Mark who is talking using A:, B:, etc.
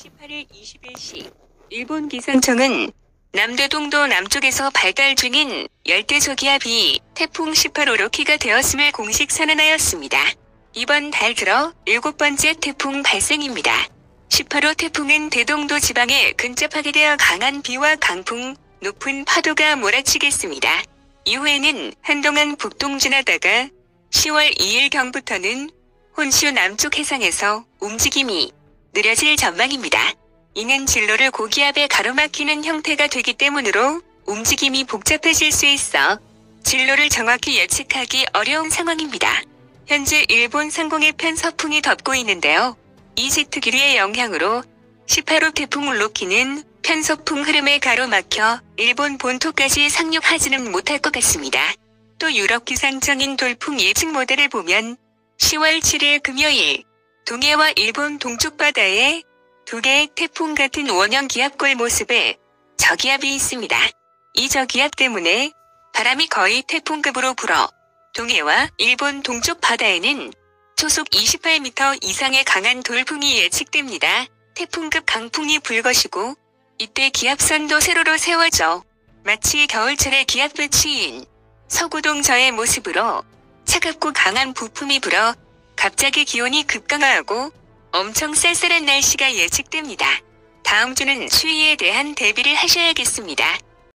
A: 18일 21시 일본 기상청은 남대동도 남쪽에서 발달 중인 열대저기압이 태풍 18호로 키가 되었음을 공식 선언하였습니다. 이번 달 들어 7번째 태풍 발생입니다. 18호 태풍은 대동도 지방에 근접하게 되어 강한 비와 강풍, 높은 파도가 몰아치겠습니다. 이후에는 한동안 북동진하다가 10월 2일경부터는 혼슈 남쪽 해상에서 움직임이 느려질 전망입니다. 이는 진로를 고기압에 가로막히는 형태가 되기 때문으로 움직임이 복잡해질 수 있어 진로를 정확히 예측하기 어려운 상황입니다. 현재 일본 상공에 편서풍이 덮고 있는데요. 이 제트기류의 영향으로 18호 태풍 울로키는 편서풍 흐름에 가로막혀 일본 본토까지 상륙하지는 못할 것 같습니다. 또 유럽 기상청인 돌풍 예측 모델을 보면 10월 7일 금요일 동해와 일본 동쪽 바다에 두 개의 태풍 같은 원형 기압골 모습의 저기압이 있습니다. 이 저기압 때문에 바람이 거의 태풍급으로 불어 동해와 일본 동쪽 바다에는 초속 28m 이상의 강한 돌풍이 예측됩니다. 태풍급 강풍이 불 것이고 이때 기압선도 세로로 세워져 마치 겨울철의 기압배치인 서구동저의 모습으로 차갑고 강한 부품이 불어 갑자기 기온이 급강하하고 엄청 쌀쌀한 날씨가 예측됩니다. 다음 주는 추위에 대한 대비를 하셔야겠습니다.